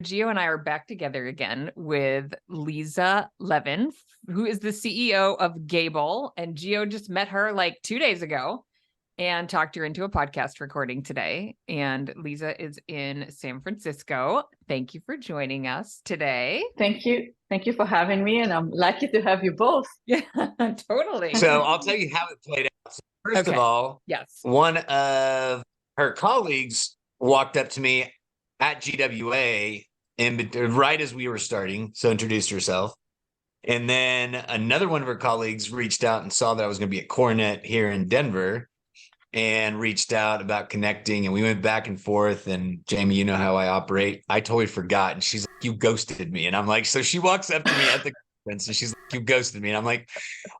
Gio and I are back together again with Liza Levin, who is the CEO of Gable. And Gio just met her like 2 days ago and talked her into a podcast recording today. And Liza is in San Francisco. Thank you for joining us today. Thank you. Thank you for having me. And I'm lucky to have you both. Yeah, totally. So I'll tell you how it played out. So first of all, yes, one of her colleagues walked up to me at GWA and right as we were starting, so introduced herself. And then another one of her colleagues reached out and saw that I was going to be at Coronet here in Denver and reached out about connecting. And we went back and forth. And Jamie, you know how I operate. I totally forgot. And she's like, "You ghosted me." And I'm like, so she walks up to me at the conference and she's like, "You ghosted me." And I'm like,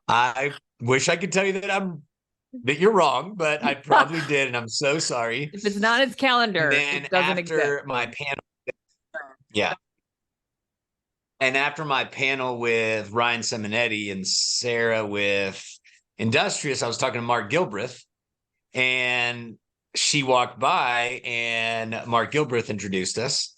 I wish I could tell you that you're wrong, but I probably did. And I'm so sorry. if it's not its calendar, it doesn't exist. My panel, yeah. And after my panel with Ryan Simonetti and Sarah with Industrious, I was talking to Mark Gilbreth, and she walked by and Mark Gilbreth introduced us.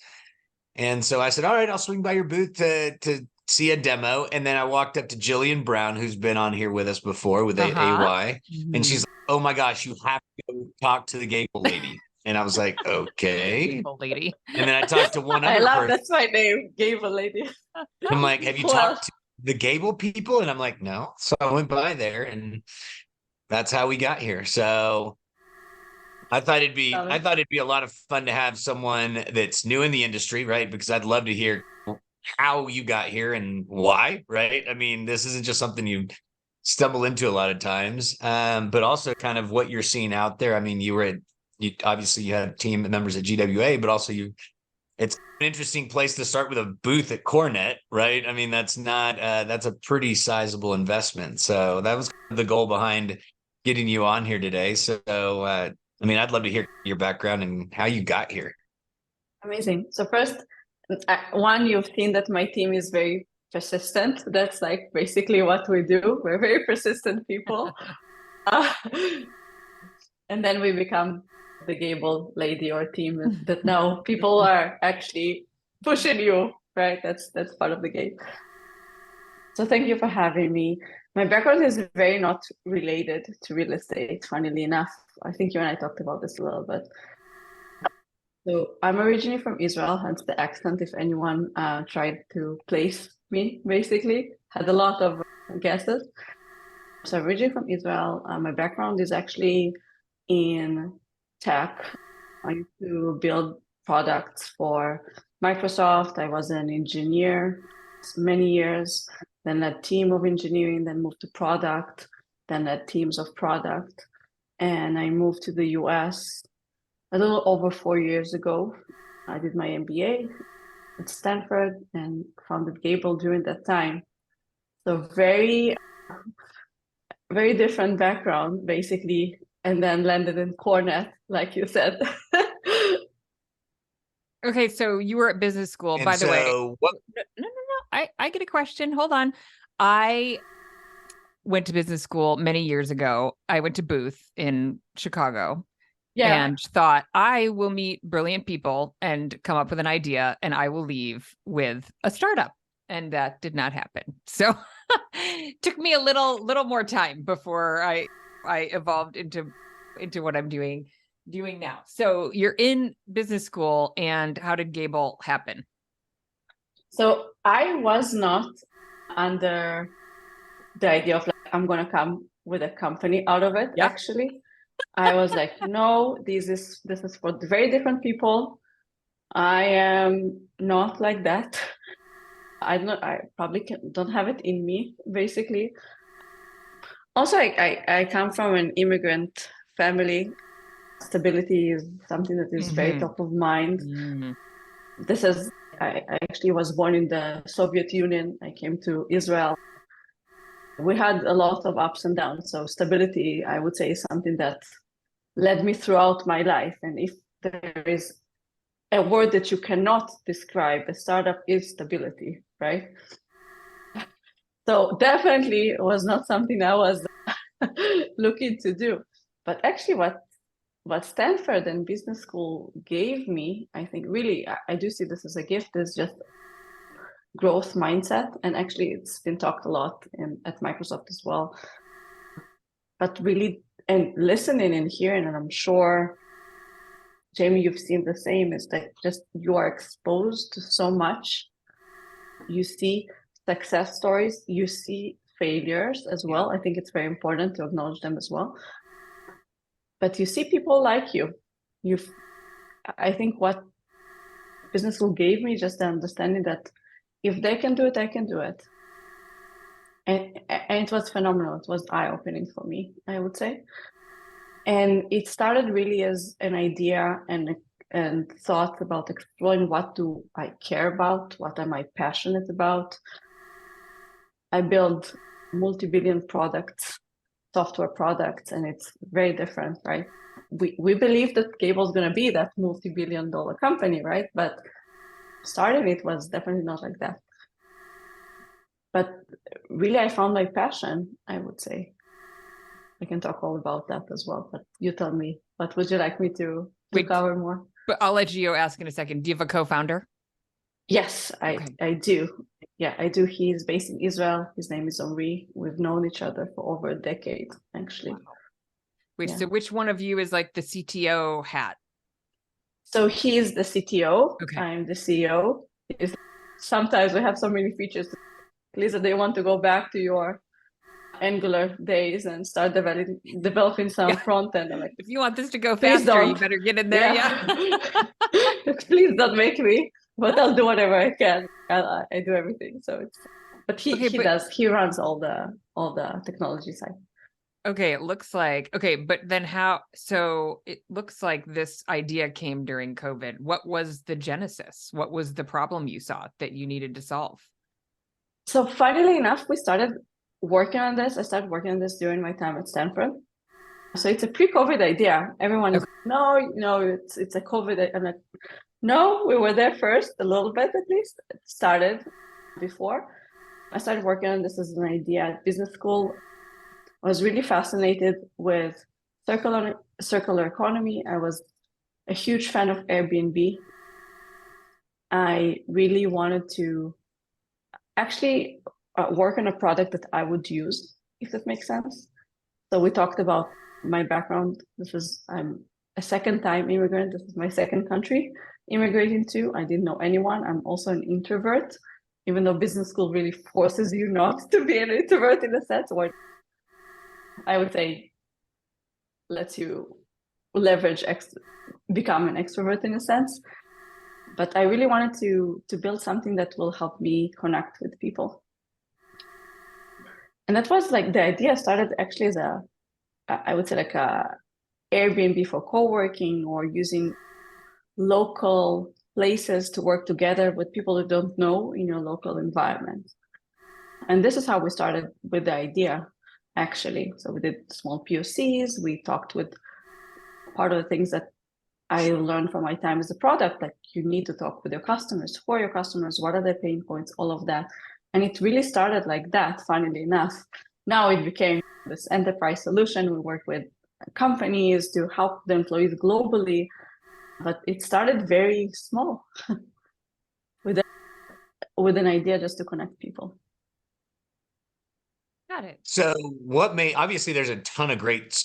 And so I said, "All right, I'll swing by your booth to see a demo." And then I walked up to Jillian Brown, who's been on here with us before with AY. Mm-hmm. And she's like, "Oh my gosh, you have to go talk to the Gable lady." And I was like, "Okay." Gable lady. And then I talked to one other person. That's my name, Gable lady. I'm like, "Have you talked to the Gable people?" And I'm like, "No." So I went by there and that's how we got here. So I thought it'd be a lot of fun to have someone that's new in the industry, right? Because I'd love to hear how you got here and why, right? I mean, this isn't just something you stumble into a lot of times, but also kind of what you're seeing out there. I mean, you obviously you had team members at GWA, but also it's an interesting place to start with a booth at Coronet, right? I mean, that's a pretty sizable investment. So that was the goal behind getting you on here today. So, I mean, I'd love to hear your background and how you got here. Amazing. So first, one, you've seen that my team is very persistent. That's like basically what we do. We're very persistent people. And then we become the Gable lady or team that now people are actually pushing you, right? That's part of the game. So thank you for having me. My background is very not related to real estate, funnily enough. I think you and I talked about this a little bit. So I'm originally from Israel, hence the accent, if anyone tried to place me, basically. Had a lot of guesses. So originally from Israel. My background is actually in tech. I used to build products for Microsoft. I was an engineer many years, then led team of engineering, then moved to product, then led teams of product. And I moved to the US a little over 4 years ago. I did my MBA at Stanford and founded Gable during that time. So very, very different background, basically, and then landed in Coronet, like you said. Okay, so you were at business school, by the way. No. I get a question. Hold on. I went to business school many years ago. I went to Booth in Chicago and thought I will meet brilliant people and come up with an idea and I will leave with a startup. And that did not happen. So it took me a little more time before I evolved into what I'm doing now. So you're in business school, and how did Gable happen? So I was not under the idea of like, I'm going to come with a company out of it. Yeah. Actually, I was like, no, this is for very different people. I am not like that. I probably don't have it in me, basically. Also, I come from an immigrant family. Stability is something that is very top of mind. I actually was born in the Soviet Union. I came to Israel. We had a lot of ups and downs. So stability, I would say, is something that led me throughout my life. And if there is a word that you cannot describe, a startup is stability, right? So definitely it was not something I was looking to do. But actually what what Stanford and business school gave me, I think really, I do see this as a gift, is just growth mindset. And actually it's been talked a lot at Microsoft as well. But really, and listening and hearing, and I'm sure, Jamie, you've seen the same, is that just you are exposed to so much. You see success stories, you see failures as well. I think it's very important to acknowledge them as well. But you see people like you. I think what business school gave me, just the understanding that if they can do it, I can do it. And it was phenomenal. It was eye-opening for me, I would say. And it started really as an idea and thought about exploring what do I care about, what am I passionate about. I build multi-billion products, software products, and it's very different, right? We believe that Gable is going to be that multi-billion-dollar company, right? But starting it was definitely not like that. But really, I found my passion, I would say. I can talk all about that as well, but you tell me, what would you like me to cover more? But I'll let Gio ask in a second. Do you have a co-founder? Yes, I do. Yeah, I do. He's based in Israel. His name is Omri. We've known each other for over a decade, actually. Wait, so which one of you is like the CTO hat? So he's the CTO. Okay. I'm the CEO. Sometimes we have so many features. Liza, do you want to go back to your Angular days and start developing some front end? Like, if you want this to go faster, you better get in there. Yeah. Please don't make me, but I'll do whatever I can. I do everything. So but he runs all the technology side. Okay, it looks like, but then it looks like this idea came during COVID. What was the genesis? What was the problem you saw that you needed to solve? So funnily enough, we started working on this. I started working on this during my time at Stanford. So it's a pre-COVID idea. Everyone is, no, it's a COVID. I'm like, no, we were there first, a little bit at least. It started before. I started working on this as an idea at business school. I was really fascinated with circular economy. I was a huge fan of Airbnb. I really wanted to actually work on a product that I would use, if that makes sense. So we talked about my background. I'm a second-time immigrant. This is my second country immigrating to. I didn't know anyone. I'm also an introvert, even though business school really forces you not to be an introvert in a sense, or I would say lets you leverage, become an extrovert in a sense. But I really wanted to build something that will help me connect with people. And that was like, the idea started actually as I would say like a Airbnb for co-working, or using local places to work together with people you don't know in your local environment. And this is how we started with the idea, actually. So we did small POCs. We talked with part of the things that I learned from my time as a product, like you need to talk with your customers, for your customers, what are their pain points, all of that. And it really started like that, funnily enough. Now it became this enterprise solution. We work with companies to help the employees globally, but it started very small with an idea just to connect people. Got it. So obviously there's a ton of great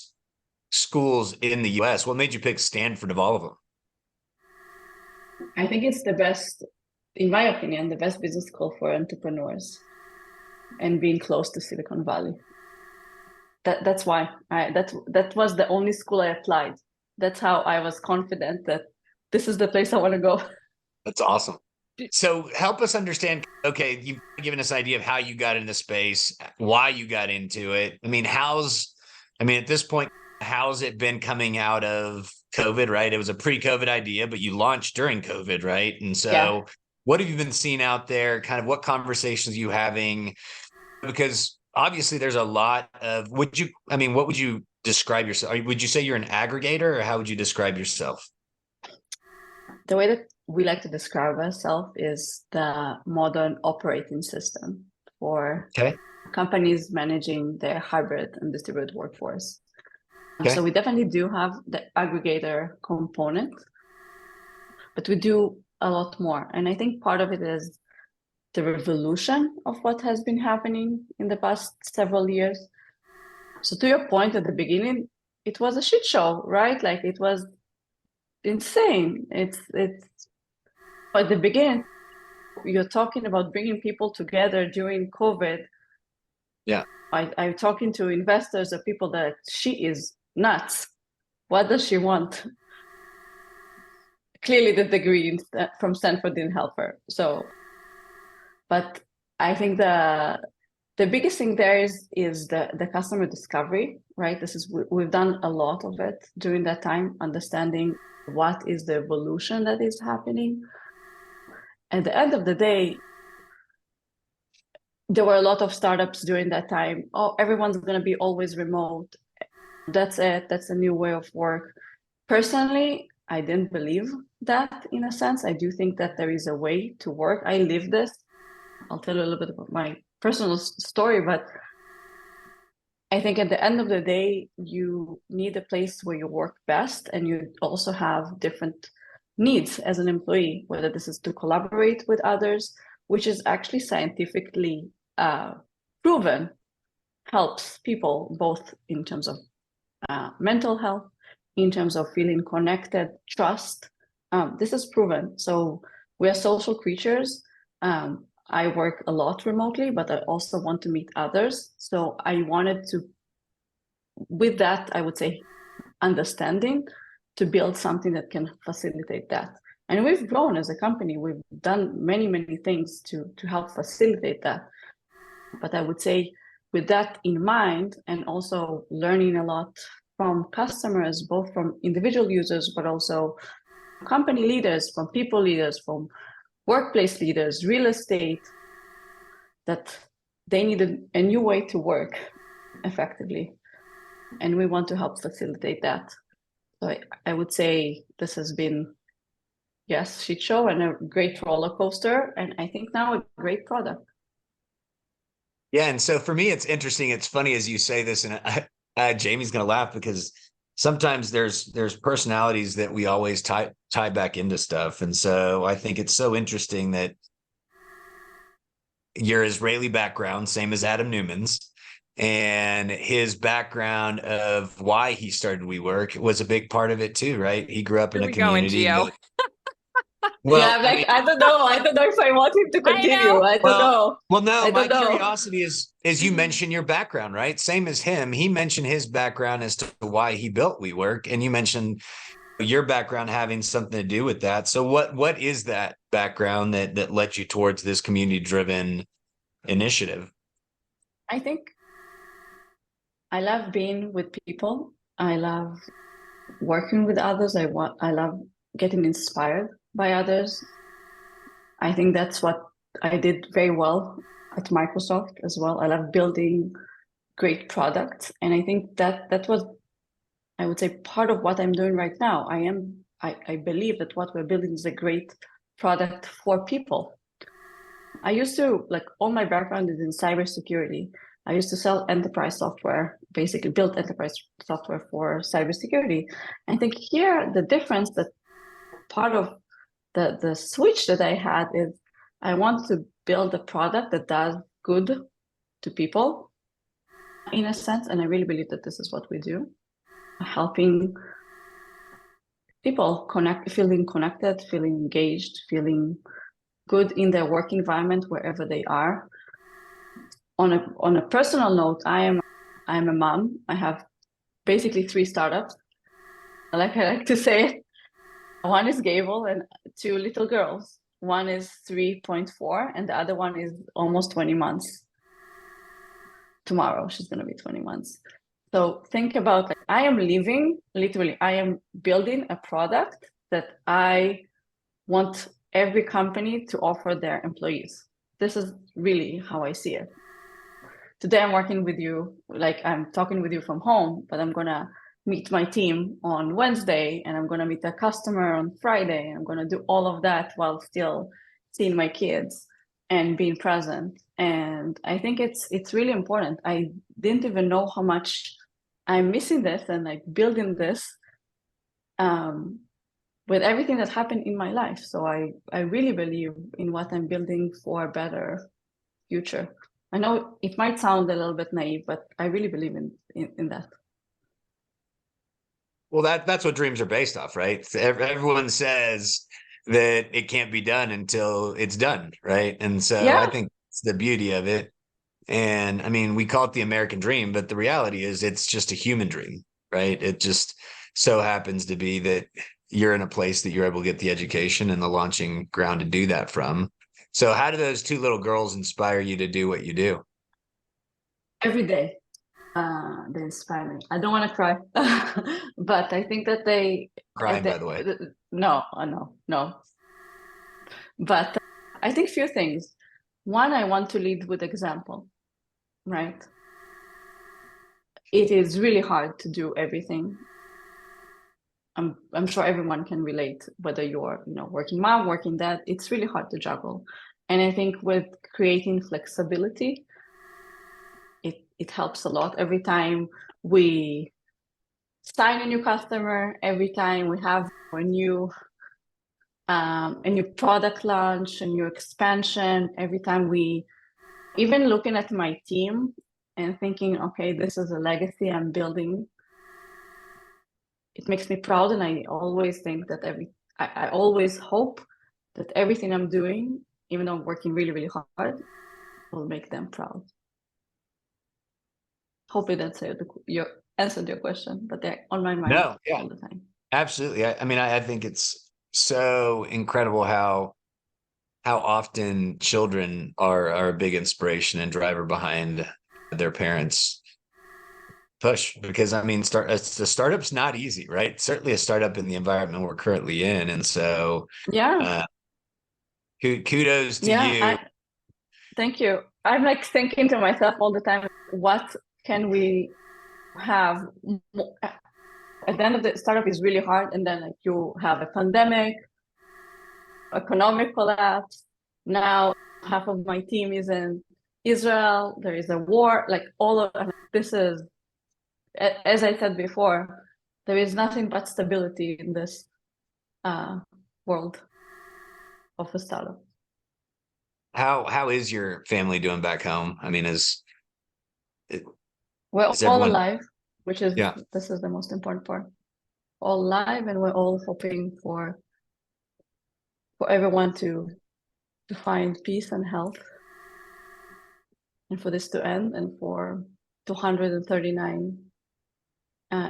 schools in the US. What made you pick Stanford of all of them? I think it's the best, in my opinion, the best business school for entrepreneurs, and being close to Silicon Valley. That's why that was the only school I applied. That's how I was confident that this is the place I want to go. That's awesome. So help us understand, okay, you've given us an idea of how you got into space, why you got into it. I mean, at this point, how's it been coming out of COVID, right? It was a pre-COVID idea, but you launched during COVID, right? And so what have you been seeing out there? Kind of what conversations are you having? Because obviously there's a lot of, what would you describe yourself? Would you say you're an aggregator, or how would you describe yourself? The way that we like to describe ourselves is the modern operating system for companies managing their hybrid and distributed workforce. Okay. So we definitely do have the aggregator component, but we do a lot more. And I think part of it is the revolution of what has been happening in the past several years. So to your point at the beginning, it was a shit show, right? Like it was insane. It's at the beginning, you're talking about bringing people together during COVID. Yeah. I'm talking to investors or people that she is nuts. What does she want? Clearly the degree from Stanford didn't help her. So, but I think the biggest thing there is the customer discovery, right? We've done a lot of it during that time, understanding what is the evolution that is happening. At the end of the day, there were a lot of startups during that time. Oh, everyone's going to be always remote. That's it. That's a new way of work. Personally, I didn't believe that in a sense. I do think that there is a way to work. I live this. I'll tell you a little bit about my personal story, but I think at the end of the day, you need a place where you work best, and you also have different needs as an employee, whether this is to collaborate with others, which is actually scientifically proven, helps people both in terms of mental health, in terms of feeling connected, trust. This is proven. So we are social creatures. I work a lot remotely, but I also want to meet others. So I wanted to, with that, I would say, understanding, to build something that can facilitate that. And we've grown as a company. We've done many, many things to help facilitate that. But I would say with that in mind, and also learning a lot from customers, both from individual users, but also company leaders, from people leaders, from workplace leaders, real estate, that they need a new way to work effectively. And we want to help facilitate that. So I would say this has been, yes, shit show and a great roller coaster. And I think now a great product. Yeah. And so for me, it's interesting. It's funny as you say this, and Jamie's going to laugh because sometimes there's personalities that we always tie back into stuff. And so I think it's so interesting that your Israeli background, same as Adam Newman's, and his background of why he started WeWork was a big part of it too, right? He grew up in a community. Gio. Well, yeah, like, I don't know if I want him to continue. I don't know. Well, no, my curiosity is you mentioned your background, right? Same as him. He mentioned his background as to why he built WeWork, and you mentioned your background having something to do with that. So what is that background that led you towards this community-driven initiative? I think I love being with people. I love working with others. I love getting inspired by others. I think that's what I did very well at Microsoft as well. I love building great products. And I think that was, I would say, part of what I'm doing right now. I believe that what we're building is a great product for people. I used to, like, all my background is in cybersecurity. I used to sell enterprise software, basically build enterprise software for cybersecurity. I think here, the difference, that part of the switch that I had is I want to build a product that does good to people, in a sense. And I really believe that this is what we do, helping people feeling connected, feeling engaged, feeling good in their work environment wherever they are. On a personal note, I am a mom. I have basically 3 startups. Like I like to say, one is Gable and 2 little girls. One is 3.4 and the other one is almost 20 months. Tomorrow she's going to be 20 months. So think about, like, I am building a product that I want every company to offer their employees. This is really how I see it. Today I'm working with you, like I'm talking with you from home, but I'm going to meet my team on Wednesday and I'm going to meet a customer on Friday. I'm going to do all of that while still seeing my kids and being present. And I think it's really important. I didn't even know how much I'm missing this and like building this with everything that happened in my life. So I really believe in what I'm building for a better future. I know it might sound a little bit naive, but I really believe in that. Well, that's what dreams are based off, right? Everyone says that it can't be done until it's done, right? And so Yeah. I think it's the beauty of it. And I mean, we call it the American dream, but the reality is it's just a human dream, right? It just so happens to be that you're in a place that you're able to get the education and the launching ground to do that from. So how do those two little girls inspire you to do what you do? Every day. They inspire me. I don't want to cry, but I think that Crying, by the way. No, no. But I think few things. One, I want to lead with example, right? It is really hard to do everything. I'm sure everyone can relate, whether you're, working mom, working dad, it's really hard to juggle. And I think with creating flexibility, it helps a lot. Every time we sign a new customer, every time we have a new product launch, a new expansion, every time even looking at my team and thinking, okay, this is a legacy I'm building, it makes me proud. And I always think that I always hope that everything I'm doing, even though I'm working really, really hard, will make them proud. Hope it answered your question, but they're on my mind all the time. Absolutely. I mean, I think it's so incredible how often children are a big inspiration and driver behind their parents' push. Because I mean, the startup's not easy, right? Certainly a startup in the environment we're currently in, and so kudos to you. Thank you. I'm like thinking to myself all the time, what can we have? At the end of the startup is really hard, and then like you have a pandemic, economic collapse. Now half of my team is in Israel. There is a war. Like all of this is, as I said before, there is nothing but stability in this world of a startup. How is your family doing back home? I mean, we're all alive, which is this is the most important part. All alive, and we're all hoping for everyone to find peace and health, and for this to end, and for 239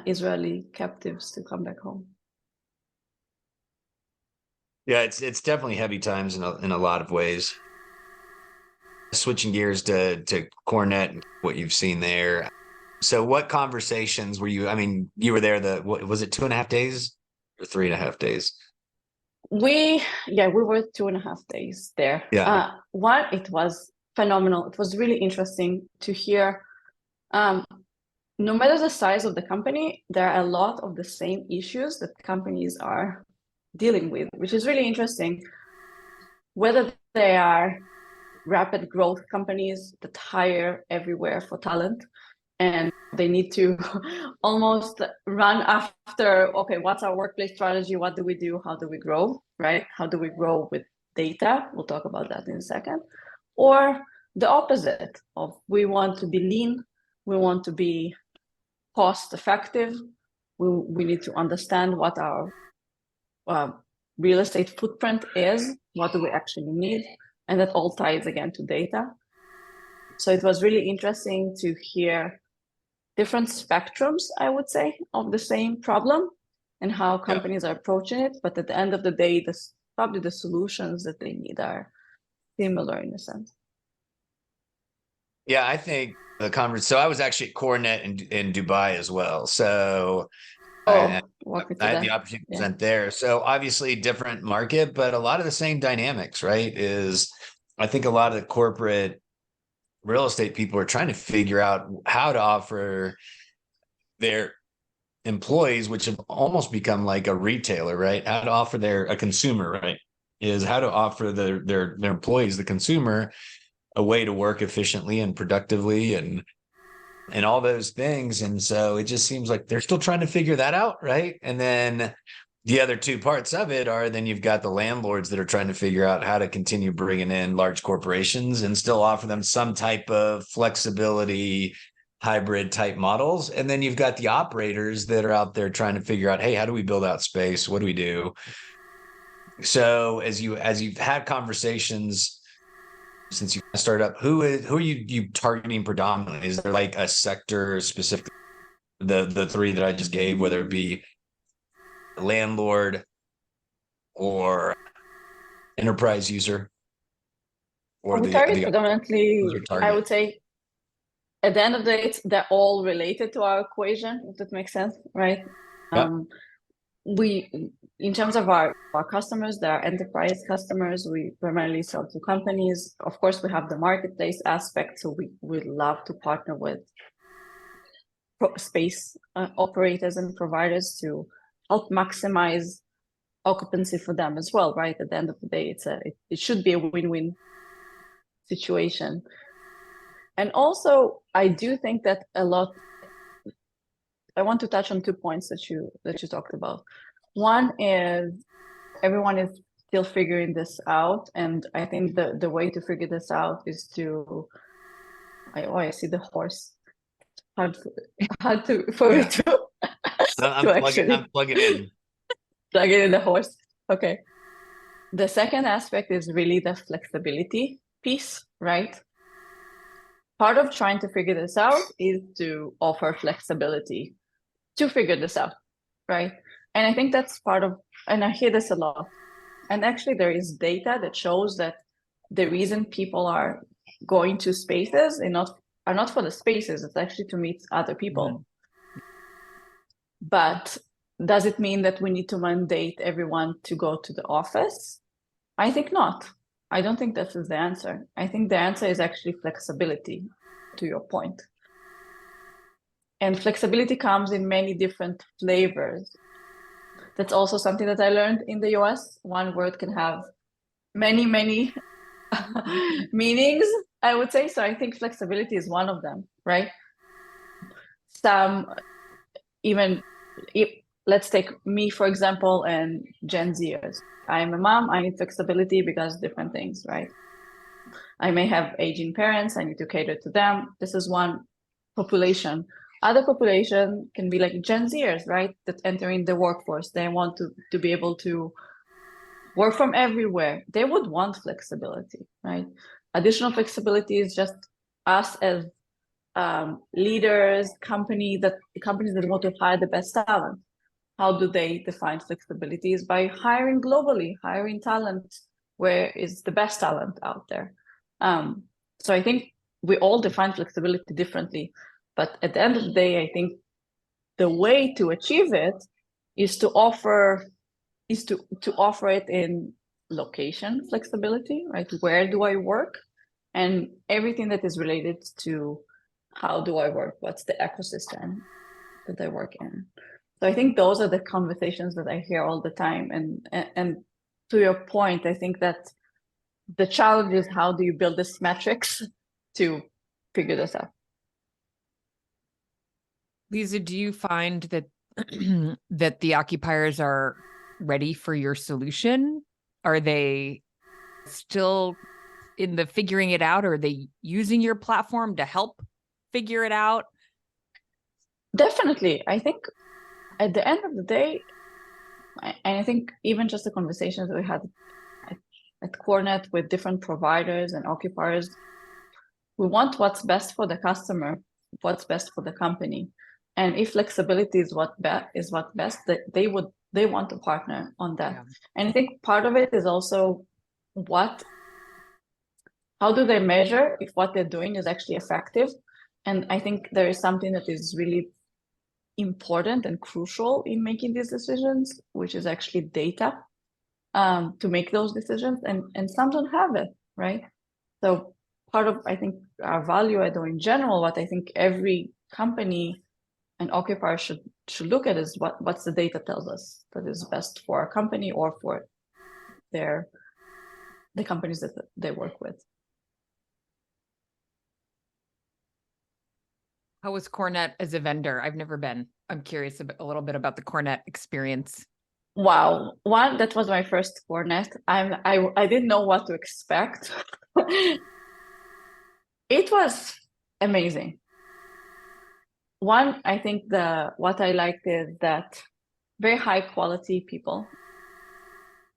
Israeli captives to come back home. Yeah, it's definitely heavy times in a lot of ways. Switching gears to Cornet and what you've seen there. So what conversations were you? I mean, you were there. What was it, 2.5 days or 3.5 days? We were 2.5 days there. Yeah. It was phenomenal. It was really interesting to hear. No matter the size of the company, there are a lot of the same issues that companies are dealing with, which is really interesting. Whether they are rapid growth companies that hire everywhere for talent, and they need to almost run after, okay, what's our workplace strategy? What do we do? How do we grow, right? How do we grow with data? We'll talk about that in a second. Or the opposite of, we want to be lean, we want to be cost effective, we need to understand what our real estate footprint is, what do we actually need, and that all ties again to data. So it was really interesting to hear different spectrums, I would say, of the same problem and how companies are approaching it. But at the end of the day, probably the solutions that they need are similar in a sense. Yeah, I think the conference. So I was actually at Coronet in Dubai as well. So I had the opportunity to present there. So obviously different market, but a lot of the same dynamics, right? I think a lot of the corporate real estate people are trying to figure out how to offer their employees, which have almost become like a retailer, right? How to offer a consumer, right? Is how to offer their employees, the consumer, a way to work efficiently and productively. And and all those things. And so it just seems like they're still trying to figure that out, right? And then the other two parts of it are then you've got the landlords that are trying to figure out how to continue bringing in large corporations and still offer them some type of flexibility, hybrid type models. And then you've got the operators that are out there trying to figure out, hey, how do we build out space? What do we do? So as you've had conversations since you started up, who are you targeting predominantly? Is there like a sector specific? The three that I just gave, whether it be landlord or enterprise user, or we target the predominantly, I would say, at the end of the day, they're all related to our equation, if that makes sense, right? Yep. We, in terms of our customers, they are enterprise customers. We primarily sell to companies. Of course, we have the marketplace aspect, so we love to partner with space operators and providers to help maximize occupancy for them as well, right? At the end of the day, it should be a win-win situation. And also, I do think that I want to touch on 2 points that you talked about. One is everyone is still figuring this out, and I think the way to figure this out is to. I see the horse. Hard for me to. I'm plugging in. Plugging in the horse. Okay. The second aspect is really the flexibility piece, right? Part of trying to figure this out is to offer flexibility to figure this out, right? And I think that's part of, and I hear this a lot. And actually there is data that shows that the reason people are going to spaces are not for the spaces, it's actually to meet other people. Mm-hmm. But does it mean that we need to mandate everyone to go to the office? I think not. I don't think this is the answer. I think the answer is actually flexibility, to your point. And flexibility comes in many different flavors. That's also something that I learned in the US. One word can have many, many meanings, I would say. So I think flexibility is one of them, right? Let's take me, for example, and Gen Zers. I'm a mom, I need flexibility because different things, right? I may have aging parents, I need to cater to them. This is one population. Other population can be like Gen Zers, right? That entering the workforce. They want to be able to work from everywhere. They would want flexibility, right? Additional flexibility is just us as leaders, companies that want to hire the best talent. How do they define flexibility? Is by hiring globally, hiring talent where is the best talent out there. So I think we all define flexibility differently, but at the end of the day, I think the way to achieve it is to offer it in location flexibility, right? Where do I work? And everything that is related to how do I work? What's the ecosystem that I work in? So I think those are the conversations that I hear all the time. And to your point, I think that the challenge is how do you build this metrics to figure this out? Liza, do you find that that the occupiers are ready for your solution? Are they still in the figuring it out? Or are they using your platform to help figure it out? Definitely. I think at the end of the day, and I think even just the conversations we had at CoreNet with different providers and occupiers, we want what's best for the customer, what's best for the company. And if flexibility is what's best, they want to partner on that. Yeah. And I think part of it is also how do they measure if what they're doing is actually effective? And I think there is something that is really important and crucial in making these decisions, which is actually data to make those decisions. And some don't have it, right? So part of, I think, our value add, or in general, what I think every company and occupier should look at is what's the data tells us that is best for our company or for the companies that they work with. How was Cornet as a vendor? I've never been. I'm curious a little bit about the Cornet experience. Wow. One, that was my first Cornet. I didn't know what to expect. It was amazing. One, I think what I liked is that very high quality people,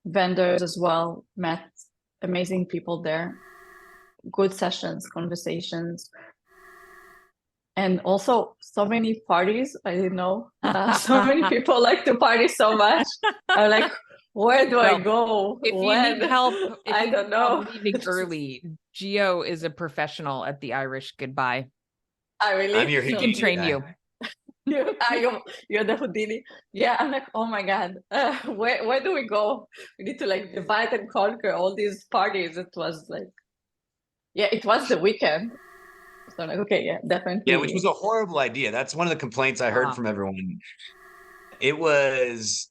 vendors as well, met amazing people there, good sessions, conversations, and also so many parties. I didn't know. So many people like to party so much. I'm like, where do I go? If you need help, I don't know. Leaving early, Gio is a professional at the Irish goodbye. I really? I'm your Houdini. He can train you. You're the Houdini. Yeah, I'm like, oh my God, where do we go? We need to like divide and conquer all these parties. It was like, yeah, it was the weekend. So I'm like, okay, yeah, definitely. Yeah, which was a horrible idea. That's one of the complaints I heard from everyone. It was,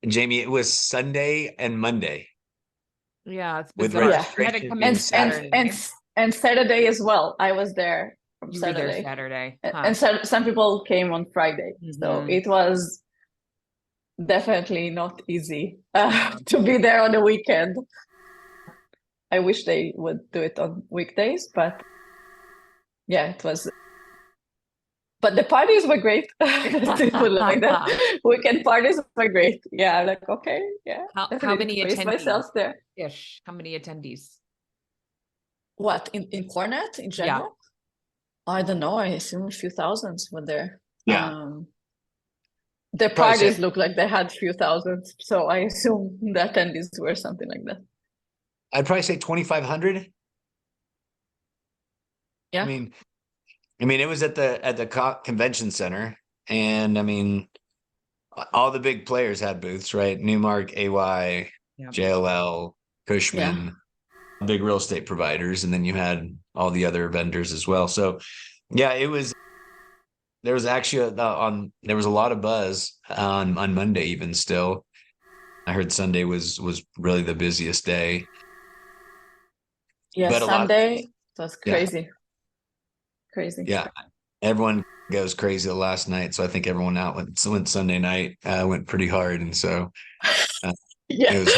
Jamie, it was Sunday and Monday. Yeah, it's with bizarre. registration I had to come in Saturday. And Saturday as well. I was there from you Saturday. Were there Saturday. Huh. And some people came on Friday. So it was definitely not easy to be there on the weekend. I wish they would do it on weekdays, but yeah, it was. But the parties were great. Like that. Weekend parties were great. Yeah, I'm like, okay, yeah. How many attendees? Myself there. Ish. How many attendees? What in Cornet in general? Yeah. I don't know. I assume a few thousands were there. Yeah. The parties look like they had a few thousands, so I assume the attendees were something like that. I'd probably say 2,500. Yeah. I mean, it was at the convention center, and I mean, all the big players had booths, right? Newmark, AY, JLL, Cushman, big real estate providers, and then you had all the other vendors as well. So, yeah, it was. There was actually there was a lot of buzz on Monday, even still. I heard Sunday was really the busiest day. Yeah, but Sunday was crazy. Yeah. Crazy. Yeah, everyone goes crazy the last night, so I think everyone went Sunday night went pretty hard, and so it was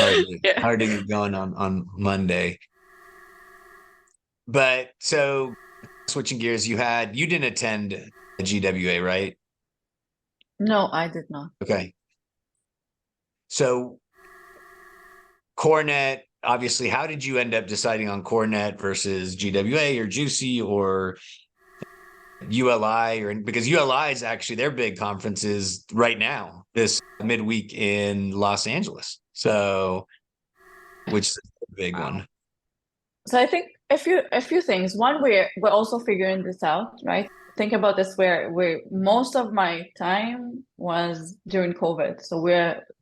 hard to get going on Monday. But so switching gears, you didn't attend a GWA, right? No, I did not. Okay. So Cornet, obviously, how did you end up deciding on Cornet versus GWA or Juicy or ULI? Or because ULI is actually their big conferences right now, this midweek in Los Angeles. So, which is a big one. So I think a few things. One, we're also figuring this out, right? Think about this where most of my time was during COVID. So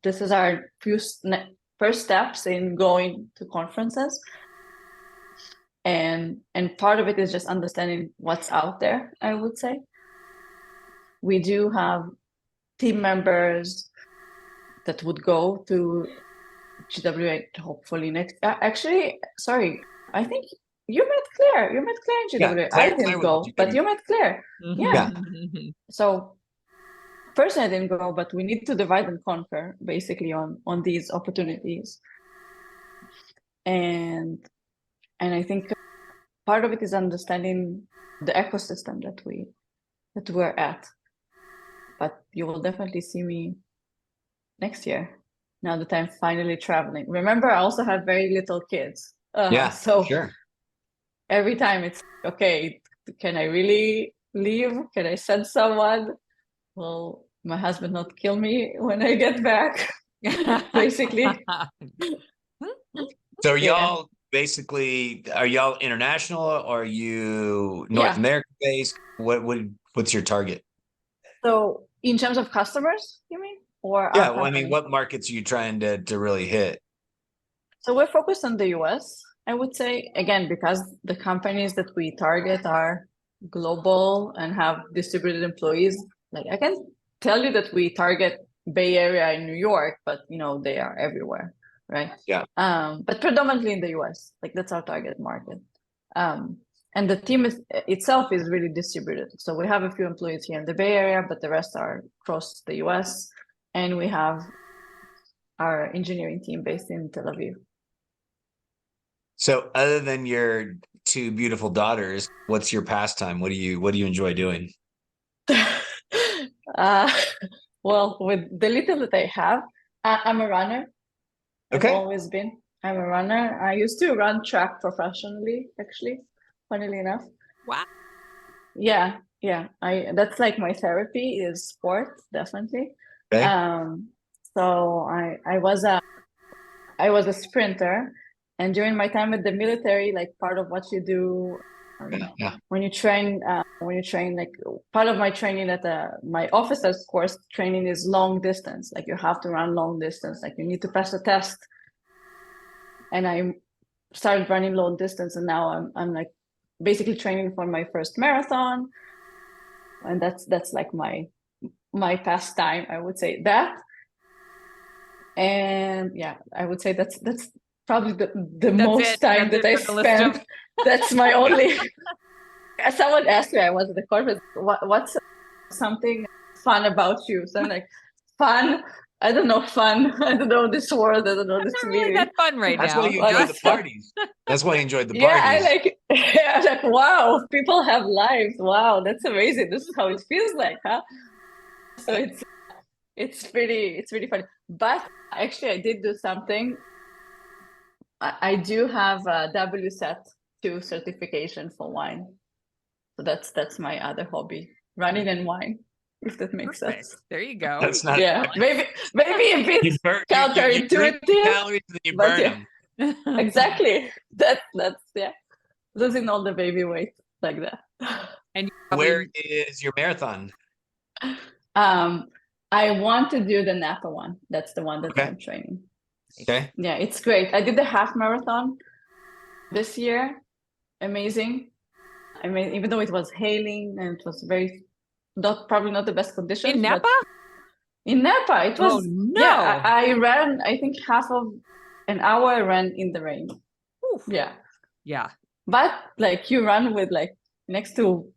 this is our first steps in going to conferences. And part of it is just understanding what's out there, I would say. We do have team members that would go to GWA hopefully next. Actually, sorry, I think you met Claire. You met Claire in GWA. Yeah, I didn't go, but you met Claire. Mm-hmm. Yeah. So personally, I didn't go, but we need to divide and conquer basically on these opportunities. And I think part of it is understanding the ecosystem that we're at. But you will definitely see me next year. Now that I'm finally traveling. Remember, I also have very little kids. So sure. Every time it's okay. Can I really leave? Can I send someone? Will my husband not kill me when I get back? Basically. So y'all basically, are y'all international or are you North American based? What's your target? So in terms of customers, you mean? Or well, I mean, what markets are you trying to really hit? So we're focused on the US, I would say, again, because the companies that we target are global and have distributed employees. Like I can tell you that we target Bay Area in New York, but they are everywhere, right? Yeah. But predominantly in the US, like that's our target market. and the team itself is really distributed. So we have a few employees here in the Bay Area, but the rest are across the US. And we have our engineering team based in Tel Aviv. So other than your two beautiful daughters, what's your pastime? What do you enjoy doing? Well, with the little that I have, I'm a runner. Okay. I've always been. I'm a runner. I used to run track professionally, actually, funnily enough. Wow. Yeah. That's like my therapy is sport, definitely. Okay. So I was a sprinter, and during my time at the military, like part of what you do when you train, like part of my training at my officer's course training is long distance. Like you have to run long distance. Like you need to pass a test. And I started running long distance, and now I'm like basically training for my first marathon, and that's like my pastime. I would say that, and yeah, I would say that's probably the most time that I spend. That's my only. Someone asked me, I was at the conference, what's something fun about you? So I'm like, fun. I don't know, fun. I don't know this word. I don't know this meaning. Really that fun right That's now. why you enjoy the parties. That's why you enjoyed the Yeah, parties. I like, wow, people have lives. Wow, that's amazing. This is how it feels like, huh? So it's pretty funny. But actually, I did do something. I do have a WSET2 certification for wine. So that's my other hobby, running and wine, if that makes sense. There you go. That's not. Yeah, maybe a bit counterintuitive. You calories and you burn them. Exactly. That's yeah, losing all the baby weight like that. And where is your marathon? I want to do the Napa one. That's the one that I'm training. Okay. Yeah, it's great. I did the half marathon this year. Amazing. I mean, even though it was hailing and it was probably not the best conditions. In Napa? In Napa, it was. Oh, no. Yeah, I ran, I think half of an hour I ran in the rain. Oof. Yeah. But like you run with like next to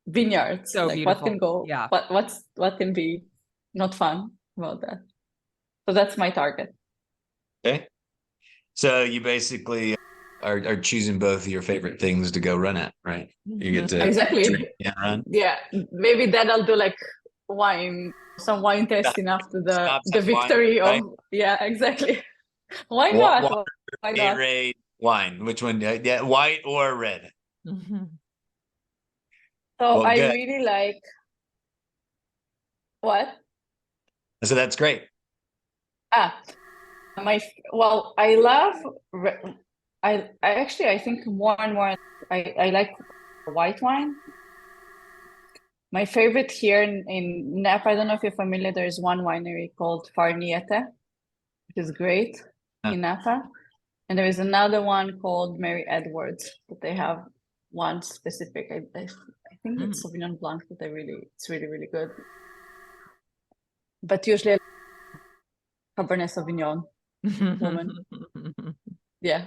vineyards. So like beautiful. What can go? Yeah. What can be not fun about that? So that's my target. Okay. So you basically are choosing both of your favorite things to go run at, right? You get to exactly run. Yeah, maybe then I'll do like some wine tasting after the victory wine, right? Yeah, exactly. Why not? Why not? Wine. Which one? Yeah, white or red. So I really like what? So that's great. I love. I think more and more I like white wine. My favorite here in Napa, I don't know if you're familiar, there's one winery called Farniente, which is great in Napa. And there is another one called Mary Edwards, that they have one specific, I think it's Sauvignon Blanc, that it's really, really good. But usually Cabernet Sauvignon woman. Yeah.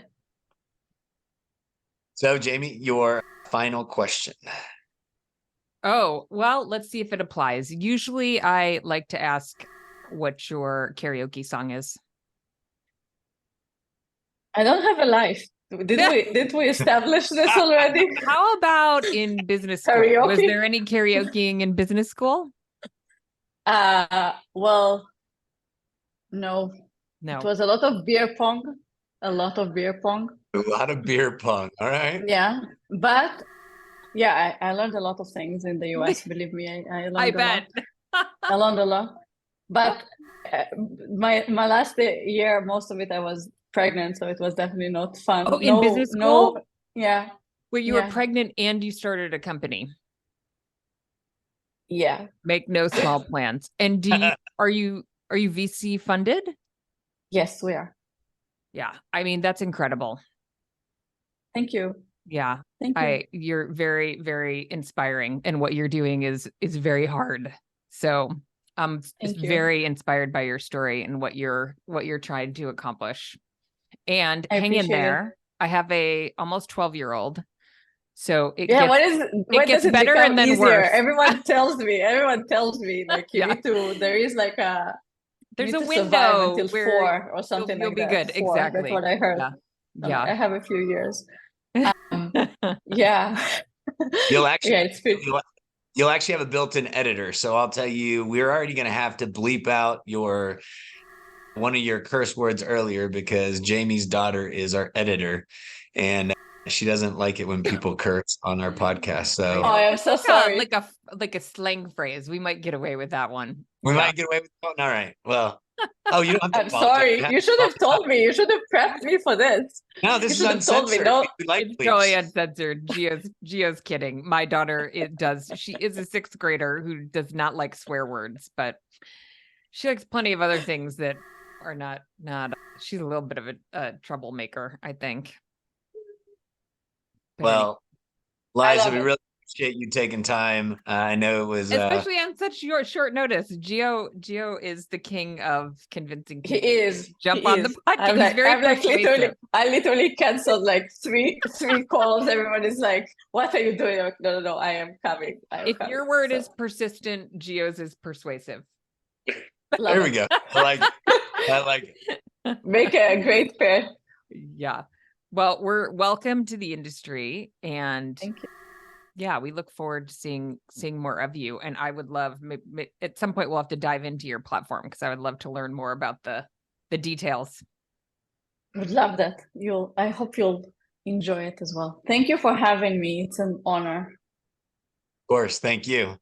So Jamie, your final question. Oh, well, let's see if it applies. Usually I like to ask what your karaoke song is. I don't have a life. Did we establish this already? How about in business school? Karaoke? Was there any karaokeing in business school? Well, no. It was a lot of beer pong. A lot of beer pong. All right. Yeah. But yeah, I learned a lot of things in the US. Believe me, I learned I bet. I learned a lot. But my last year, most of it I was pregnant, so it was definitely not fun. Oh, in business school? Yeah. Where you were pregnant and you started a company. Yeah. Make no small plans. And are you VC funded? Yes, we are. Yeah. I mean, that's incredible. Thank you. Yeah. Thank you. You're very, very inspiring, and what you're doing is very hard. So I'm very inspired by your story and what you're trying to accomplish. And hang in there. I have a almost 12-year-old So it gets better and then easier? worse. Everyone tells me like you need to, there is like there's a window until where 4 or something you'll like be that. good. 4, Exactly. that's what I heard. Yeah. I have a few years. Yeah. You'll actually, it's you'll actually have a built-in editor. So I'll tell you, we're already going to have to bleep out one of your curse words earlier because Jamie's daughter is our editor, and she doesn't like it when people curse on our podcast. So I am so sorry. Like a slang phrase. We might get away with that one. We might get away with that one. All right. Well, you don't have to I'm sorry. You should have told me. You should have prepped me for this. No, this is Told uncensored. me, no. It's totally uncensored. Gio's kidding. My daughter, she is a 6th grader who does not like swear words, but she likes plenty of other things that are not, she's a little bit of a troublemaker, I think. But well, Liza, we really appreciate you taking time. I know it was especially on such short notice. Gio is the king of convincing people. He is. Jump on the podcast. He's very persuasive. I literally canceled like three calls. Everyone is like, "What are you doing?" Like, no, I am coming. If your word is persistent, Gio's is persuasive. There we go. I like it. Make a great pair. Yeah. Well, we're welcome to the industry, and thank you. Yeah, we look forward to seeing more of you. And I would love, at some point we'll have to dive into your platform because I would love to learn more about the details. Would love that. I hope you'll enjoy it as well. Thank you for having me. It's an honor. Of course. Thank you.